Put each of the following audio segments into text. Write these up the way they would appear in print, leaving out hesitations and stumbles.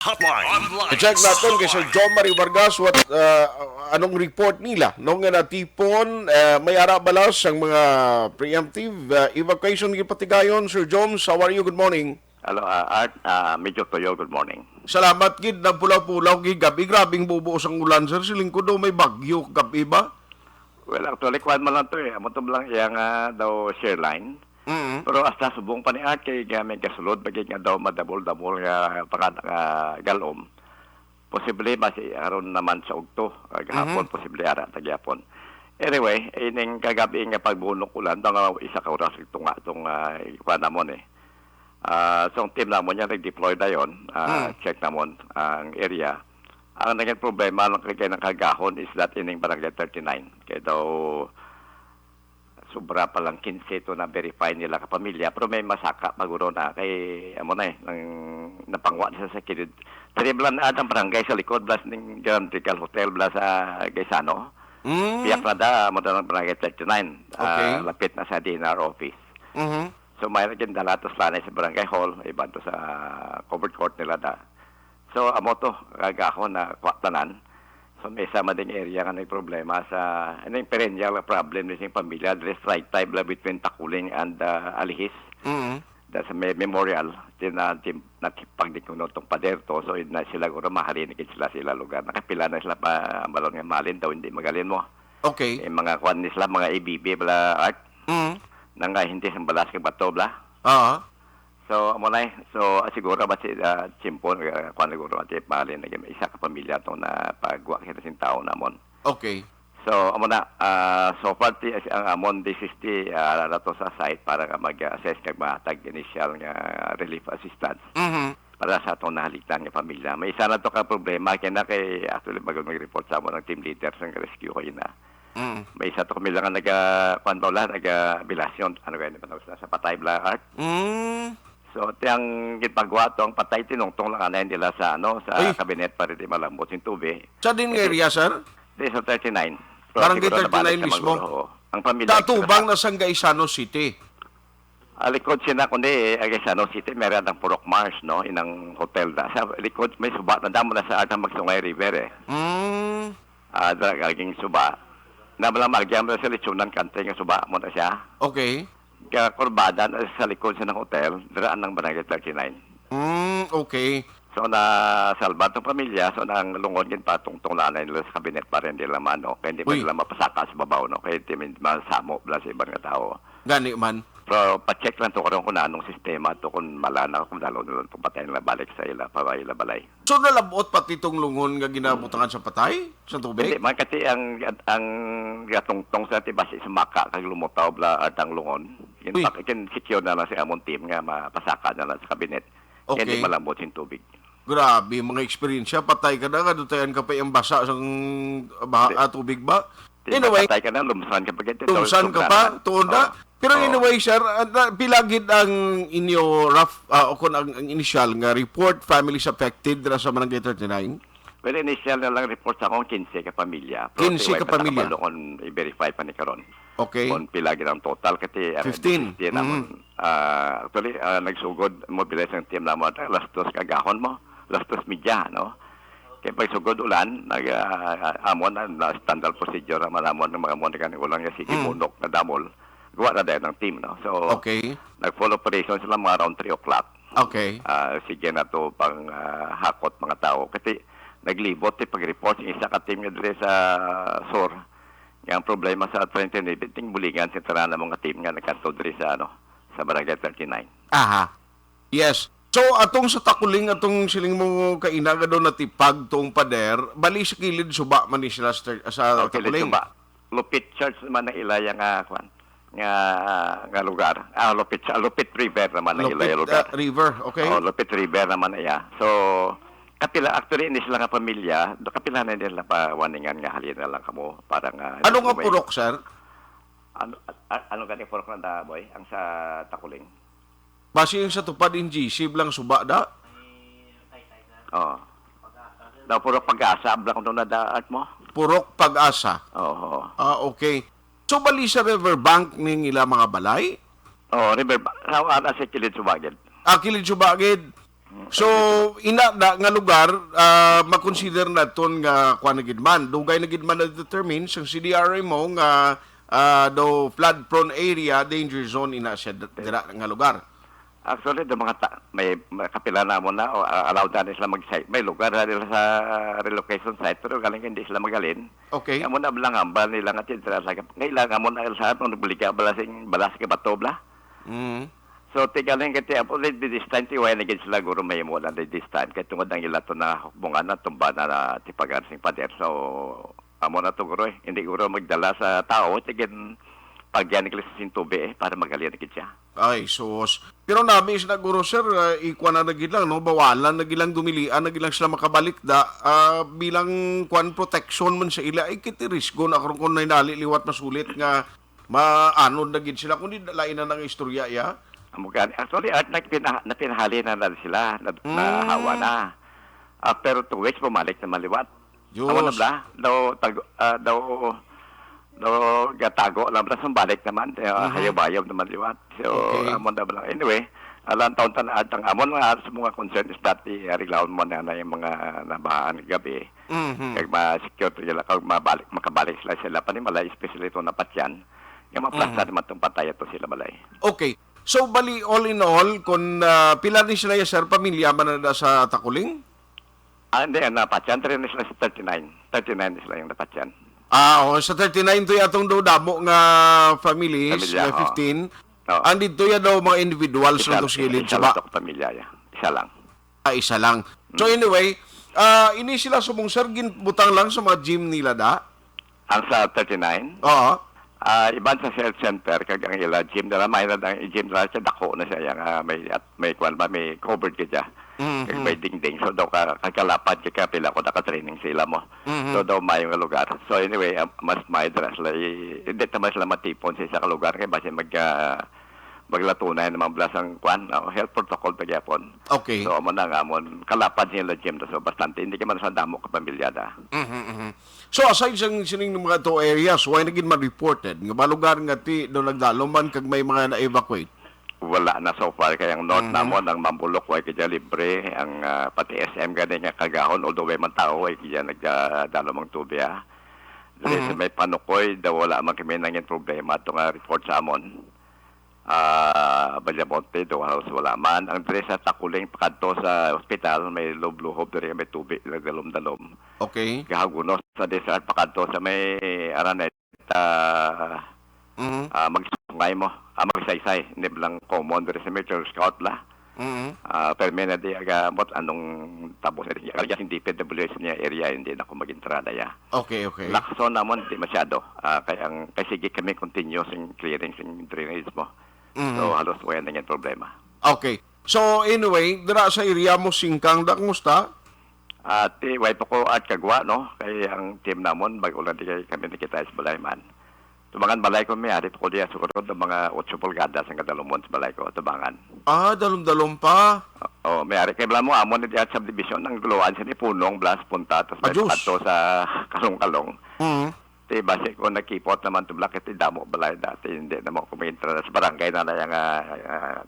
Hotline. I-check natin kay Sir John Marie Vargas anong report nila nung natipon may ara balas ang mga preemptive evacuation gipatigayon. Sir John, how are you? Good morning. Hello, Art. Medyo Toyo, good morning. Salamat gid na pulaw-pulaw gid gabi grabing bubuos ang ulan sir siling ko daw may bagyo gabi ba? Well, actually, kwan mo lang to eh. Amo to lang iyang daw share line. Pero hasta subong pa ni Art kay gamay kasulod bagay nga daw madabol-dabol nga galom. Posible basi aron naman sa ugto. Gahapon, posible ara tagyapon. Anyway, ining kagabi nga pagbunok ulan nga isa ka oras ito nga itong kwan namon eh. So, ang team namon niya nag-deploy na yun. Check namon ang area. Ang naging problema lang kay ng kagahon is that ining barangay 39. Kaya daw sobra pa lang 15 to na verify nila ka pamilya. Pero may masaka maguro na kay amo na nang napangwa sa kilid. Triblan na ang barangay sa likod blas ning Grand Regal Hotel blas sa Gaisano. Piyak na da mo ng barangay 39. Okay. Lapit na sa DNR office. So may naging dalatos lanay sa barangay hall, iba to sa covered court nila da. So amo to kagahon na kwatanan. So may sama ding area nga may problema sa yung perennial problem ni sing pamilya dress right time la between Takuling and Alihis. Da sa may memorial natipag di kuno tong pader to so na sila guro maharinig sila lugar nakapila na sila pa balon nga malin daw hindi magalin mo. Okay. Mga kwan ni sila mga IBB bla art. Nang hindi sa balas kay bato bla. So amo nay so siguro ba si Chimpon kwan siguro at malin naging isa ka pamilya to na pagwa kita sin tao namon. Okay. So amo na so party ang amon DCST nato sa site para mag-assess kag matag initial nga relief assistance. Para sa atong nahaligtan nga pamilya. May isa na to ka problema kaya na kay actually bago mag-report sa amon ng team leader sa rescue ko ina. May isa to kami lang nag-panbawla, nag-bilasyon, ano kaya sa patay bla art. So, tiyang gitpagwa to, ang patay tinungtong lang anayin nila sa, sa kabinet para di malambot yung tubig. Sa din area sir? Di sa 39. Barangay 39 mismo? Ang pamilya. Tatubang na sa Gaisano City. Likod siya na kundi, Gaisano City, meron ng Purok Mars, no? Inang hotel na. Sa likod, may suba, nandamo na sa Artang Magsungay River, eh. Naging suba. Nabalang magyam na sa Litsunan Country nga suba mo na siya. Okay. Kaya kurbada sa likod siya ng hotel, daraan ng Barangay 39. Okay. So na salba itong pamilya, so nang lungod yun patungtong lanay nila sa kabinet para hindi nila mano, kaya hindi pa nila mapasaka sa babaw, no? Kaya hindi masamo bla sa ibang tao. Gani man. Pero pa-check lang to kung anong sistema to kung malana kung dalo nila itong patay nila balik sa ila, para ila balay. So nalabot pati itong lungon nga ginabutangan sa patay? Sa tubig? Hindi, man kasi ang gatungtong sa tibasi sa maka kag lumutaw bla at ang lungon. Kin secure na lang si amon team nga mapasaka na lang sa kabinet. Okay. Hindi malambot yung tubig. Grabe, mga experience. Patay ka na, kadutayan ka pa yung basa sa tubig ba? Anyway, patay ka na, lumsan ka pa. Lumsan ka pa, tuon na. Pero anyway, sir, pilagid ang inyo rough, o kung ang initial nga report, families affected na sa Barangay 39? Well, initial na lang report sa akong 15 ka pamilya. 15 ka pamilya? Pero i-verify pa ni Karon. Okay. Kung pilagid ang total, kasi 15. Actually, nagsugod, mobilize ang team naman, alas 2 kagahon mo, alas 2 media, no? Kaya pag sugod ulan, amon na standard procedure naman amon ng mga monika ng ulan nga sige munok na damol. Gawa na dahil ng team, no? So, okay. nag-full operation sila mga around 3 o'clock. Okay. Sige na to pang hakot mga tao. Kasi naglibot pag-report yung isa ka team nga dito sa SOR. Yung problema sa 29, ting bulingan sa tara ng mga team nga nagkanto dito sa, sa Barangay 39. Aha. Yes. So, atong sa Takuling, atong siling mo kainaga doon natipag tong pader, bali sa kilid suba man ni sila sa Takuling. Suba. Lupit Church naman na ilaya nga lugar. Lupit River naman na ilaya lugar. River, okay. Lupit River naman na iya. So, kapila, actually, hindi sila nga pamilya, kapila na nila pa waningan nga halina lang kamo. Parang, ano nga purok, sir? Ano gani purok na boy? Ang sa Takuling? Base yung sa tupad in GC, blang suba da? Oo. Daw purok pag-asa, blang kung na daat mo? Purok Pag-asa. Oo. Okay. So, bali sa riverbank ning ila mga balay? River, sa kilid subagid. Kilid subagid. So ina da nga lugar makonsider naton nga kuan na gid man dugay na gid man na determine sa CDRA mo nga do flood prone area danger zone ina siya dira nga lugar. Actually, do may kapila na mo na o allowed na sila mag-site. May lugar na nila sa relocation site pero galing hindi sila magalin. Okay. Amo na bilang hambal nila nga tin sa ngailang amo na sa nung nagbulika balas ka bato bla. Mm. So tigaling kiti apo di distance ti way nagid sila guro may mo na di distance kay tungod ang ilato na hukbungan na tumba na tipagan sing pader. So amo na to guro hindi guro magdala sa tao tigin pagyan ni sa sintubi para magalin gid siya. Ay, sos. Pero nabi is naguro sir, ikuan na nagid lang, no? Bawalan, nagilang dumilian, nagilang sila makabalik da, bilang kuan protection man sa ila, ay kiti risgo na karon kung nainali liwat masulit nga maanod nagid sila, kundi lain na ng istorya ya. Amugan. Actually, at napinahali na sila, na hawa na. After 2 weeks, bumalik na maliwat. Diyos. Amo na bla? Daw gatago lang bla balik naman. Hayaw-bayaw naman liwat. So, Okay. amo na bla. Anyway, alang taon na at ang amon nga sa mga concern is dati arilaon mo na yung mga nabahaan gabi. Mhm. Kag ma-secure nila kag makabalik sila panimala especially ito na patyan. Nga maplasa naman itong patay ito sila malay. Okay. So, bali, all in all, kung pila ni sila ya sir, pamilya man na sa Takuling? Hindi, napatyan. Trin sila sa 39. 39 sila yung napatyan. Sa 39 to atong daw damo nga families, Pamilya, 15. Oo. Andito ya daw mga individuals na to silid isa sa lang ba? itong pamilya. Isa lang. Isa lang. So anyway, ini sila sumong sir, ginbutang lang sa mga gym nila da? Ang sa 39, Oo. iban sa health center, kag ang ila gym nila, may na ang gym nila siya, dako na siya, yung, may kwan ba, may covered ka siya. Kag may dingding. So daw kakalapad ka pila ko naka-training sila mo. So daw may yung lugar. So anyway, mas may dress la hindi naman sila matipon sa isa ka lugar kay base maglatunay naman blasang kwan, health protocol pa gyapon. Okay. So amo na nga amon kalapad niya la gym so bastante hindi ka man sa damo ka pamilyada. So aside sa sining mga to areas, why naging ma-reported? Nga ba lugar nga ti do nagdaloman kag may mga na-evacuate? Wala na so far kaya ang north namon ang Mambulok way kaya libre ang pati SM gani nga kagahon although may man tao ay kaya nagdalo mang tubya. Sa may panukoy daw wala man kami nangin problema ito nga report sa amon. Balyamonte daw halos wala man. Ang dire sa Takuling pakadto sa ospital may lubluhob dire may tubig nagdalom-dalom. Okay. Gahagunos sa desert pakadto sa may Araneta magsungay mo, magsaysay, hindi lang common pero sa Metro Scout la. Pero may na di agamot anong tapos na rin. Kaya hindi PWS niya area, hindi na ako mag-entrada ya. Okay, okay. Lakson naman, hindi masyado. Kaya sige kami continuous in clearing in drainage mo. So halos wala na yung problema. Okay. So anyway, dira sa area mo singkang dak musta? At way po ko at kagwa, no? Kaya ang team namon, bago lang di kami nakita sa Balayman. Tubangan balay ko may ari ko diya sukurod ng mga 8 pulgadas ang kadalumon sa balay ko, tubangan. Dalom-dalom pa. May ari kay bala mo amon di at subdivision ng guluan sa ni punong blas punta tapos may Ajus. pato sa kalong-kalong. Mhm. Ti base ko nakipot naman to black ti damo balay dati hindi na mo kumintra sa barangay na yung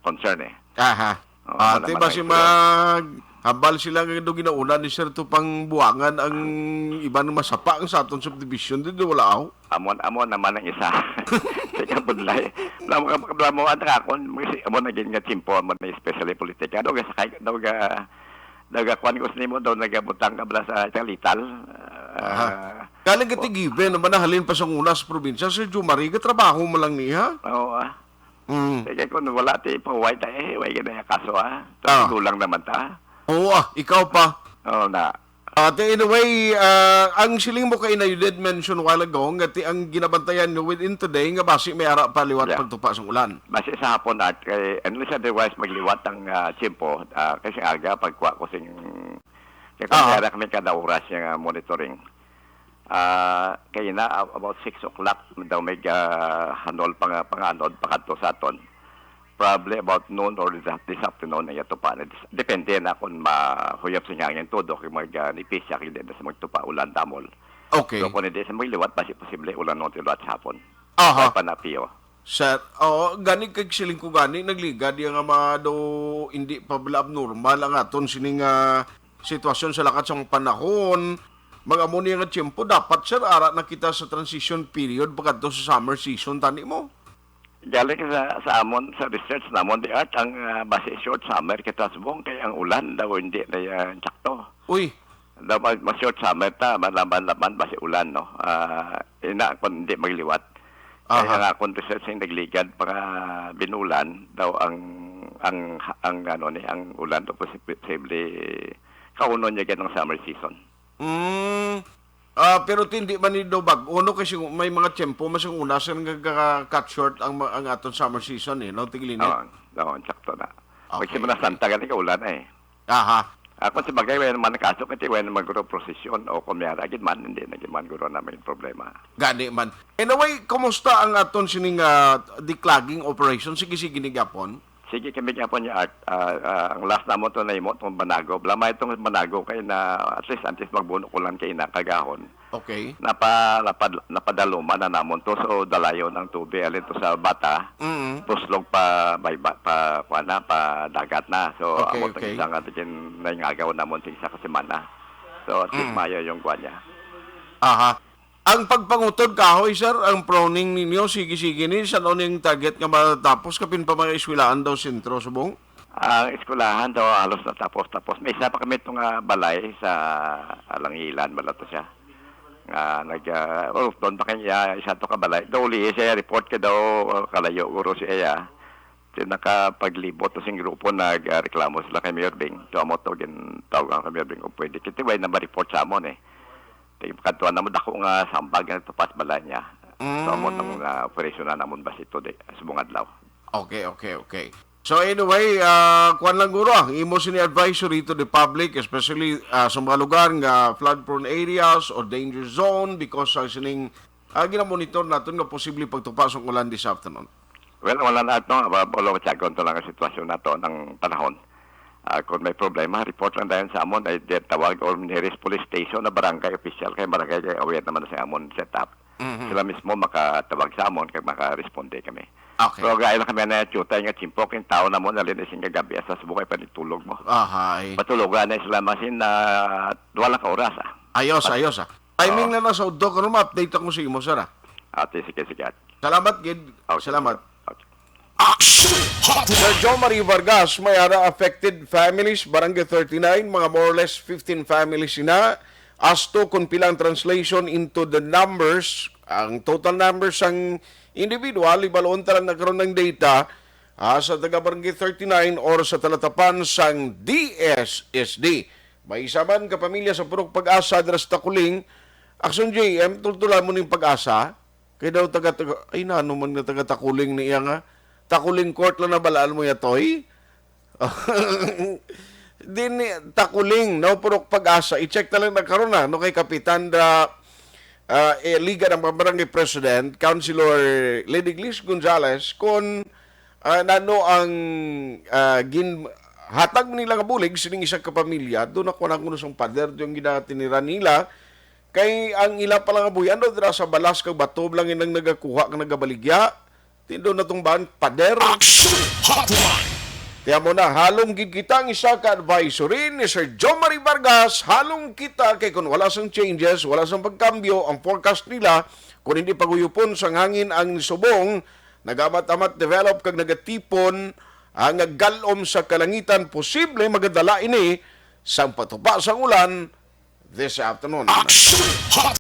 concern eh. Aha. Wala Ate naman ba ang si issue. hambal sila nga do ginauna ni sir to pang buwangan ang iba ng masapa ang sa aton subdivision dito wala aw. Amon naman ang isa. Teka budlay. Blamo ang akon amon naging nga timpo amon na especially politika. Daw sakay daw kwan ko nimo daw nagabutang ka bala sa Talital. Kaling kati given naman nahalin pa sa una sa probinsya Sir Jumari trabaho mo lang niya. Oo. Teka kung wala ti pa white way gina kaso Tulang naman ta. Oo ikaw pa. Oo na. Anyway, ang siling mo kay na you did mention a while ago nga ang ginabantayan nyo within today nga basi may ara pa liwat pagtupa sa ulan. Base sa hapon at kay unless otherwise magliwat ang tiyempo kasi aga pagkuha ko sing kaya kami kada oras yung monitoring. Kaya na about 6 o'clock daw may hanol panganod pakadto sa aton. Probably about noon or this afternoon na yato pa. Depende na kung mahuyap sa ngangin todo kung mag-nipis siya kung sa magtupa ulan damol. Okay. So kung hindi sa magliwat, basi posible ulan no liwat sa hapon. Aha. Panapiyo. Sir, gani kay siling ko gani nagliga di nga do hindi pa bala abnormal ang aton sining sitwasyon sa lakat sang panahon. Mga amo nga tiyempo dapat sir ara na kita sa transition period pagkadto sa summer season tani mo. Galing sa amon, sa research namon, di art, ang base short summer kita subong kay ang ulan daw hindi na sakto. Uy, Daw short summer ta, malaman-laman base ulan, no? Ina kung hindi magliwat. Kaya Aha. nga kung research yung nagligad para binulan daw ang ulan daw posible kauno niya ng summer season. Pero hindi man ni do bag. Uno kasi may mga tiyempo masing una sa cut short ang aton summer season no tigilin. Oo, sakto na. Okay, Magsimula Santa galing ulan eh. Aha. Kung sa bagay, when man nakasok, iti when maguro prosesyon o kumiyara, agad man, hindi na man guro namin problema. Gani man. Anyway, kumusta ang aton sining declogging operation? Sige ni Gapon. Sige, kami nga po niya, Art. Ang last na mo ito na imo, itong Banago. Blama itong Banago kayo na at least magbuno ko lang kayo na kagahon. Okay. Napadaluma na namon to. So, dalayo ng tubig. Alin to sa bata. Puslog pa dagat na. So, Okay, amot okay. isang atin na yung agaw namon sa isa kasimana. So, at least mayo yung kwan niya. Aha. Ang pagpangutod kahoy, sir, ang proning ninyo, sige ni, sa yung target nga matapos, kapin pa mga iswilaan daw sentro, subong? Ang eskulahan daw halos natapos. May isa pa kami itong balay sa Alangilan, bala to siya. Doon pa kanya isa to ka balay. Daw uli siya, report ka daw kalayo, guro siya. Nakapaglibot to sing grupo, nagreklamo sila kay Mayor Bing. So, amo to, tawag kay Mayor Bing kung pwede. Kitiway na ma-report sa amon eh. Pagkatuan naman ako nga sambag nga tupas balay niya. So, amo ng operasyon na naman bas ito subong adlaw. Okay. So anyway, kuan lang guro, imo sini advisory to the public, especially sa mga lugar nga flood-prone areas or danger zone because sa sining ginamonitor natin nga posible pagtupas ng ulan this afternoon. Well, wala na ito. Wala ko check to lang ang sitwasyon na to ng panahon. Kung may problema, report lang tayo sa amon ay tawag or nearest police station na barangay official kay barangay kay aware naman sa amon set up. Sila mismo makatawag sa amon kay makaresponde kami. Okay. Pero gaya lang kami na tuta nga chimpok yung tao na mo nalinising kagabi sa subukay pa nitulog mo. Ahay. Patulogan na sila masin na wala ka oras. Ayos. Timing na nasa udok, ano ma-update ako sa imo, sir. Sige. Salamat, Gid. Okay. Salamat. Okay. Sir John Marie Vargas, may affected families, Barangay 39, mga more or less 15 families na. As to kung pilang translation into the numbers, ang total numbers ang individual, ibaloon talang nagkaroon ng data sa taga Barangay 39 or sa talatapan sang DSSD. May isa man kapamilya sa Purok Pag-asa, Dras Takuling, Action JM, tultulan mo ng pag-asa, kaya daw ay nano man nga taga-Takuling niya nga, Takuling Court lang na balaan mo yatoy. Din Takuling, no, Purok Pag-asa, i-check talang nagkaroon na, no, kay Kapitan Liga ng Barangay President, Councilor Lady Glis Gonzales, kung nano ang hatag nila nga bulig, sining isang kapamilya, doon ako na kuno sang pader, yung ginatinira nila, kay ang ila palang abuyan, doon sa balas kag bato, lang inang nagakuha kang nagabaligya, tindo na tong ban, pader. Action Hotline. Kaya mo na, halong gid kita ang isa ka advisory ni Sir John Marie Vargas, halong kita kay kung wala sang changes, wala sang pagkambyo, ang forecast nila, kung hindi paguyupon sang hangin ang subong, nagamat-amat develop kag nagatipon, ang galom sa kalangitan, posible magadala ini sang patupa sang ulan this afternoon. Action Hotline.